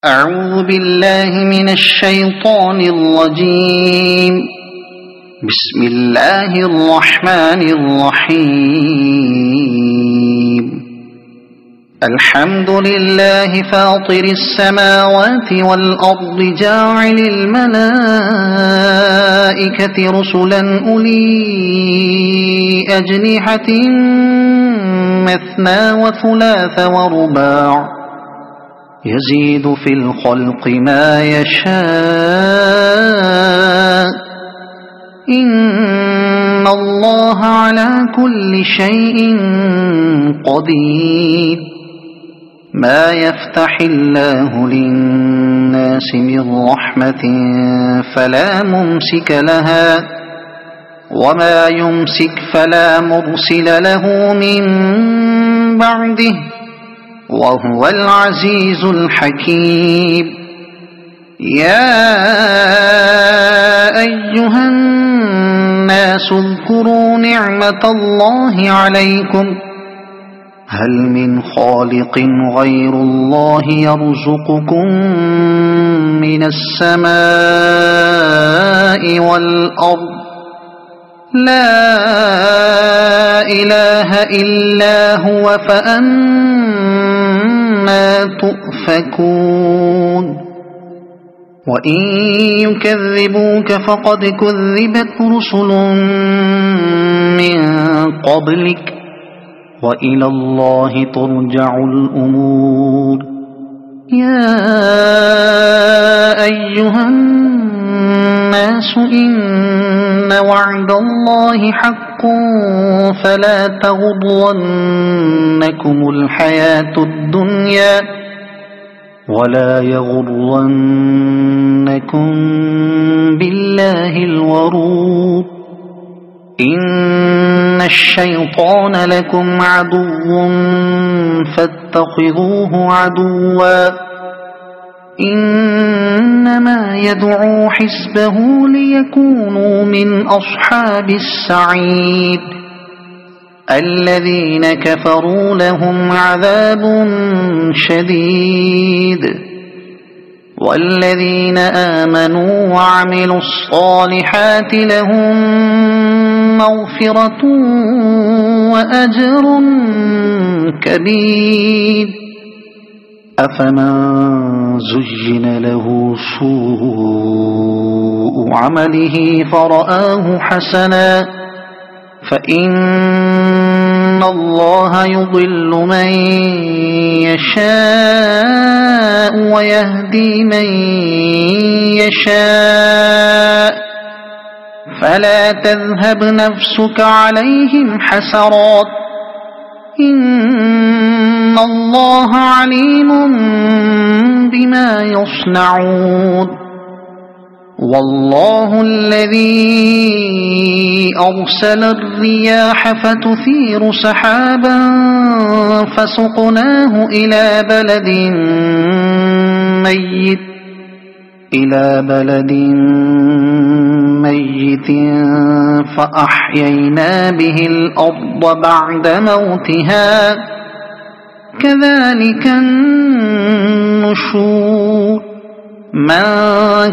أعوذ بالله من الشيطان الرجيم. بسم الله الرحمن الرحيم. الحمد لله فاطر السماوات والأرض جاعل الملائكة رسلا أولي أجنحة مثنى وثلاث ورباع يزيد في الخلق ما يشاء إن الله على كل شيء قدير. ما يفتح الله للناس من رحمة فلا ممسك لها وما يمسك فلا مرسل له من بعده وهو العزيز الحكيم. يا أيها الناس اذكروا نعمة الله عليكم هل من خالق غير الله يرزقكم من السماء والأرض لا إله إلا هو فأنى تؤفكون. وإن يكذبوك فقد كذبت رسل من قبلك وإلى الله ترجع الأمور. يا أيها الناس إن وعد الله حق فلا تغرنكم الحياة الدنيا ولا يغرنكم بالله الغرور. إن الشيطان لكم عدو فاتخذوه عدوا إنما يدعو حزبه ليكونوا من أصحاب السعير. الذين كفروا لهم عذاب شديد والذين آمنوا وعملوا الصالحات لهم مغفرة وأجر كبير. أفمن زين له سوء عمله فرآه حسنا فإن الله يضل من يشاء ويهدي من يشاء فلا تذهب نفسك عليهم حسرات إن الله عليم بما يصنعون. والله الذي أرسل الرياح فتثير سحابا فسقناه إلى بلد ميت فأحيينا به الأرض بعد موتها كذلك النشور. من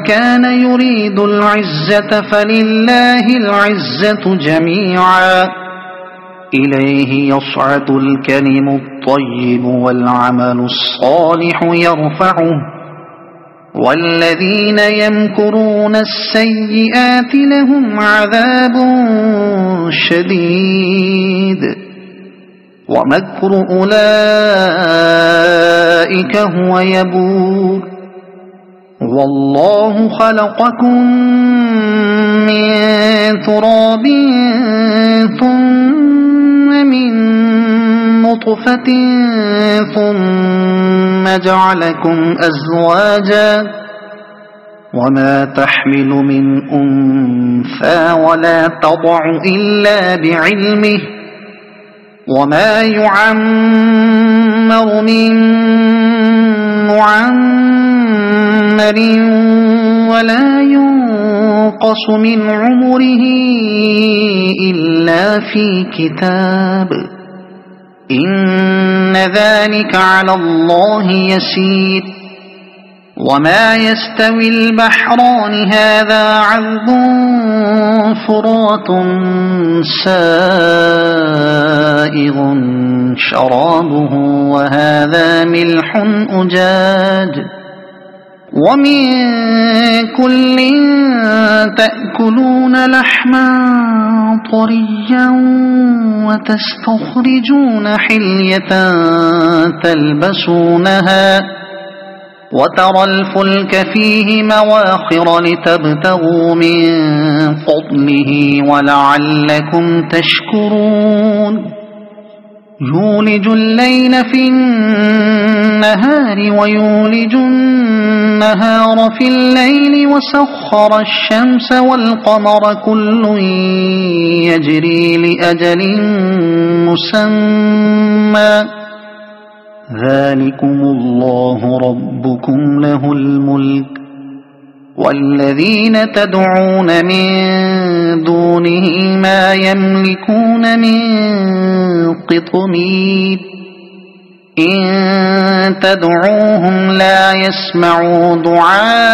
كان يريد العزة فلله العزة جميعا إليه يصعد الكلم الطيب والعمل الصالح يرفعه والذين يمكرون السيئات لهم عذاب شديد ومكر أولئك هو يبور. والله خلقكم من تراب ثم من نطفة ثم جعلكم أزواجا وما تحمل من أنثى ولا تضع إلا بعلمه وما يعمر من معمر ولا ينقص من عمره إلا في كتاب إن ذلك على الله يسير وما يستوي البحران هذا عذب فرات سائغ شرابه وهذا ملح أجاج ومن كل تأكلون لحما طريا وتستخرجون حلية تلبسونها وترى الفلك فيه مواخر لتبتغوا من فضله ولعلكم تشكرون يولج الليل في النهار ويولج النهار في الليل وسخر الشمس والقمر كل يجري لأجل مسمى ذلكم الله ربكم له الملك والذين تدعون من دونه ما يملكون من قطمير إن تدعوهم لا يسمعوا دعاءكم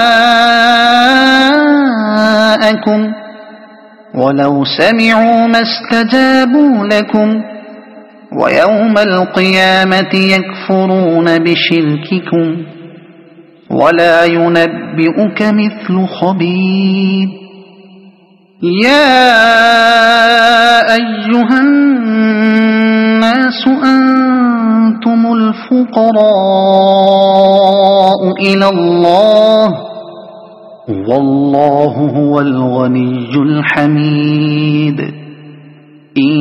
ولو سمعوا ما استجابوا لكم ويوم القيامة يكفرون بشرككم ولا ينبئك مثل خبير يا أيها الناس أنتم الفقراء إلى الله والله هو الغني الحميد إن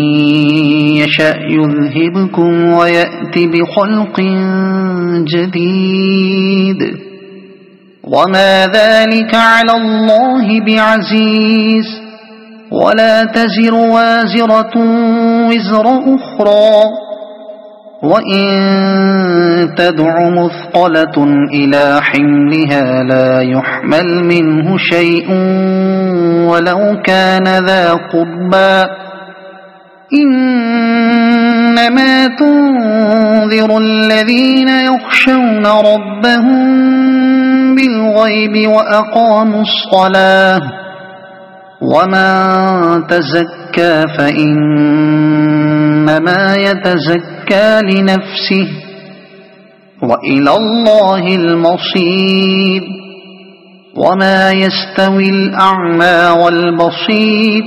يشأ يذهبكم ويأت بخلق جديد وما ذلك على الله بعزيز ولا تزر وازرة وزر أخرى وإن تدع مثقلة إلى حملها لا يحمل منه شيء ولو كان ذا قربى إنما تنذر الذين يخشون ربهم بالغيب وأقاموا الصلاة ومن تزكى فإنما يتزكى لنفسه وإلى الله المصير وما يستوي الأعمى والبصير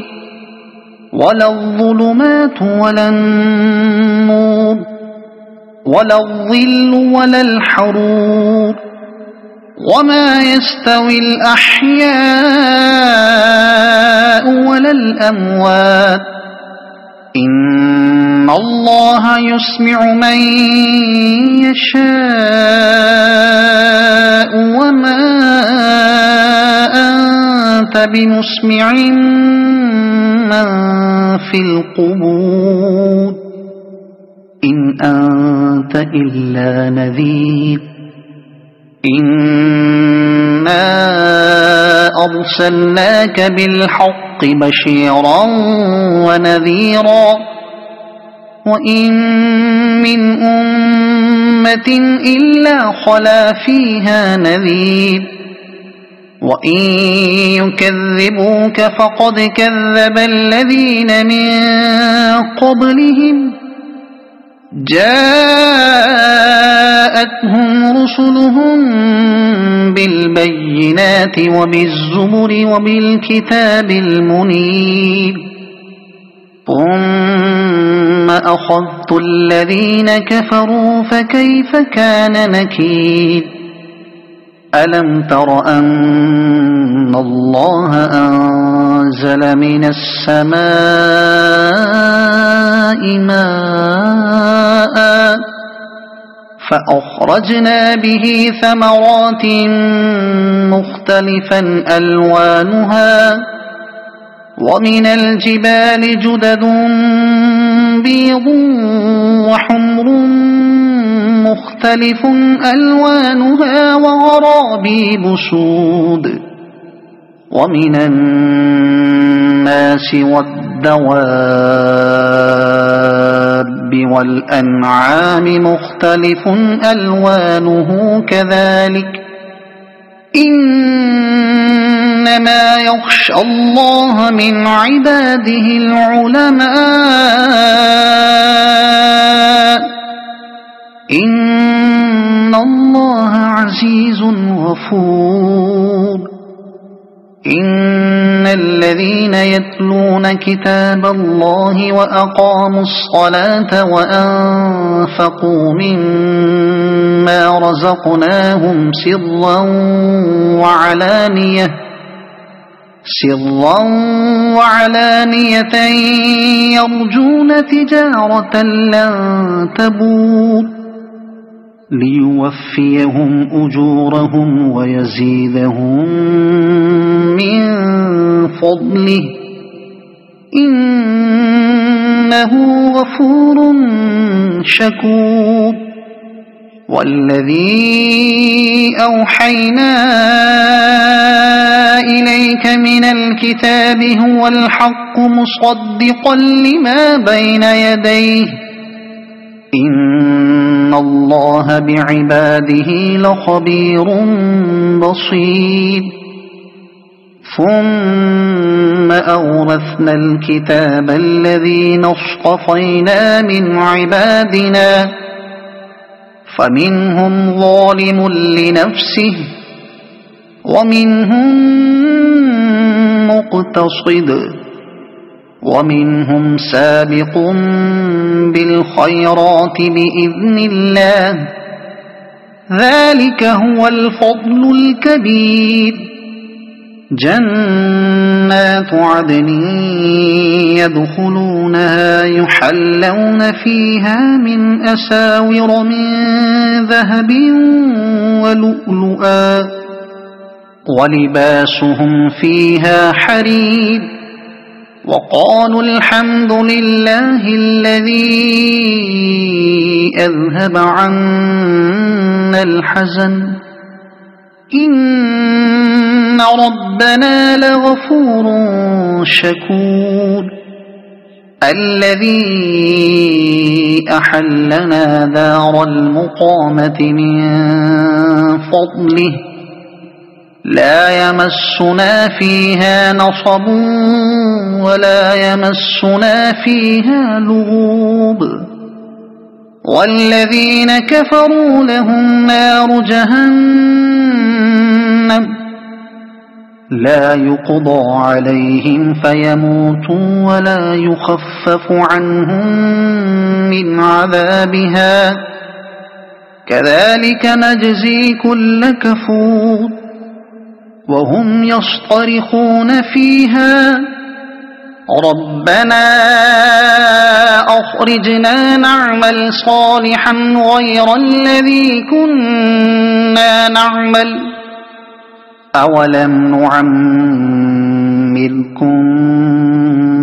ولا الظلمات ولا النور ولا الظل ولا الحرور وما يستوي الأحياء ولا الأموات إن الله يسمع من يشاء وما أنت بمسمع من في القبور إن أنت إلا نذير إنا أرسلناك بالحق بشيرا ونذيرا وإن من أمة إلا خلا فيها نذير وإن يكذبوك فقد كذب الذين من قبلهم جاءتهم رسلهم بالبينات وبالزبر وبالكتاب المنير ثم أخذت الذين كفروا فكيف كان نكير ألم تر أن الله أنزل من السماء ماء فأخرجنا به ثمرات مختلفا ألوانها ومن الجبال جدد بيض وحمر مختلف ألوانها وغرابيب سود ومن الناس والدواب والأنعام مختلف ألوانه كذلك إنما يخشى الله من عباده العلماء إن الله عزيز غفور إن الذين يتلون كتاب الله وأقاموا الصلاة وأنفقوا مما رزقناهم سرا وعلانية يرجون تجارة لن تبور ليوفيهم أجورهم ويزيدهم من فضله إنه غفور شكور والذي أوحينا إليك من الكتاب هو الحق مصدقا لما بين يديه إن الله بعباده لخبير بصير ثم أورثنا الكتاب الذين اصطفينا من عبادنا فمنهم ظالم لنفسه ومنهم مقتصد ومنهم سابق بالخيرات بإذن الله ذلك هو الفضل الكبير جنات عدن يدخلونها يحلون فيها من أساور من ذهب ولؤلؤا ولباسهم فيها حرير وقالوا الحمد لله الذي أذهب عنا الحزن إن ربنا لغفور شكور الذي أحلنا دار المقامة من فضله لا يمسنا فيها نصب ولا يمسنا فيها لغوب والذين كفروا لهم نار جهنم لا يقضى عليهم فيموتوا ولا يخفف عنهم من عذابها كذلك نجزي كل كفور وهم يصطرخون فيها ربنا أخرجنا نعمل صالحا غير الذي كنا نعمل أولم نعمركم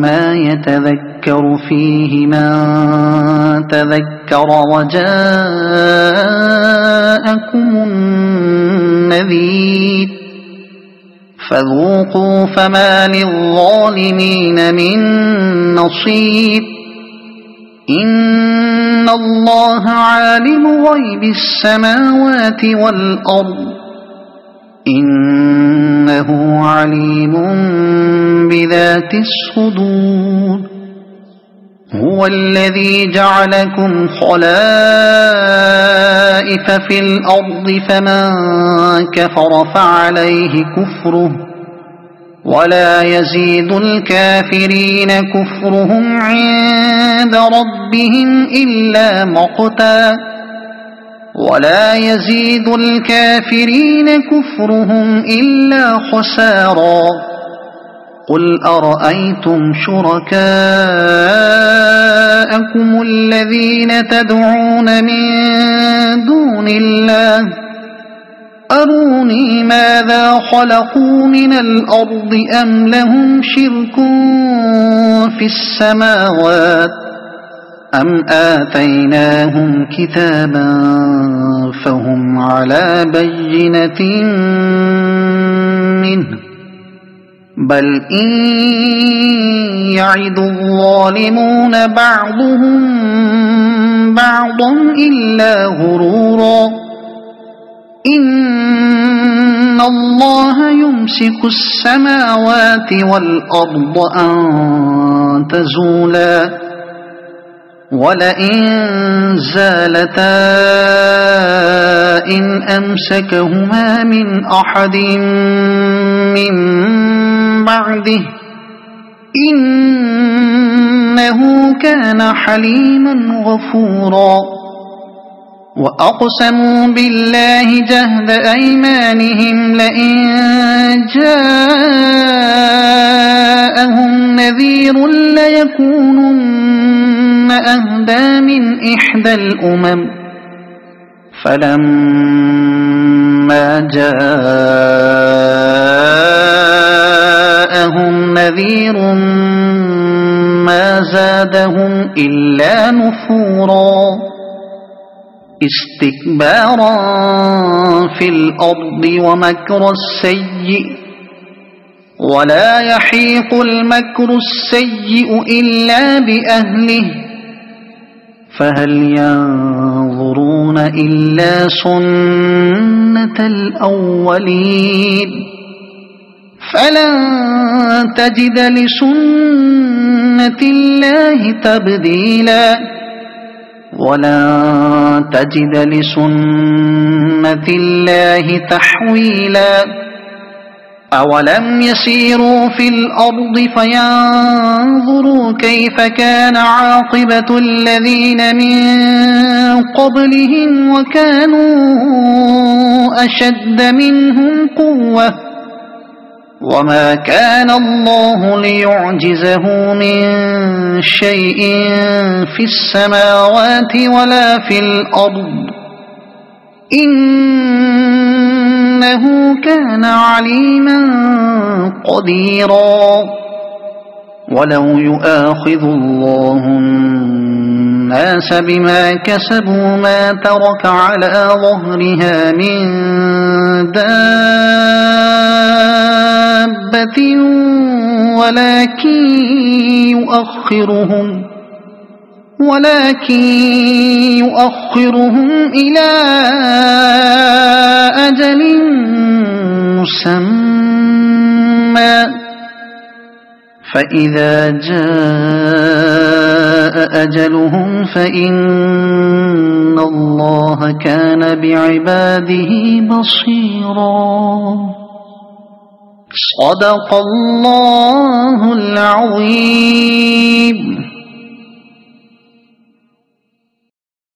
ما يتذكر فيه من تذكر وجاءكم النذير فذوقوا فما للظالمين من نصير إن الله عالم غيب السماوات والأرض إنه عليم بذات الصدور هو الذي جعلكم خلائف في الأرض فمن كفر فعليه كفره ولا يزيد الكافرين كفرهم عند ربهم إلا مقتا ولا يزيد الكافرين كفرهم إلا خسارا قل أرأيتم شركاءكم الذين تدعون من دون الله أروني ماذا خلقوا من الأرض أم لهم شرك في السماوات أم آتيناهم كتابا فهم على بينة منه بل إن يعد الظالمون بعضهم بعضا إلا غرورا إن الله يمسك السماوات والأرض أن تزولا ولئن زالتا إن أمسكهما من أحد من بعده إنه كان حليما غفورا وأقسموا بالله جهد أيمانهم لئن جاءهم نذير ليكونن أهدى من إحدى الأمم فلما جاءهم نذير ما زادهم إلا نفورا استكبارا في الأرض ومكر السيء ولا يحيق المكر السيء إلا بأهله فهل ينظرون إلا سنة الأولين فلن تجد لسنة الله تبديلا ولن تجد لسنة الله تحويلا أولم يسيروا في الأرض فينظروا كيف كان عاقبة الذين من قبلهم وكانوا أشد منهم قوة وما كان الله ليعجزه من شيء في السماوات ولا في الأرض إنه كان عليما قديرا ولو يؤاخذ الله الناس بما كسبوا ما ترك على ظهرها من دابة ولكن يؤخرهم إلى أجل مسمى فإذا جاء أجلهم فإن الله كان بعباده بصيرا صدق الله العظيم.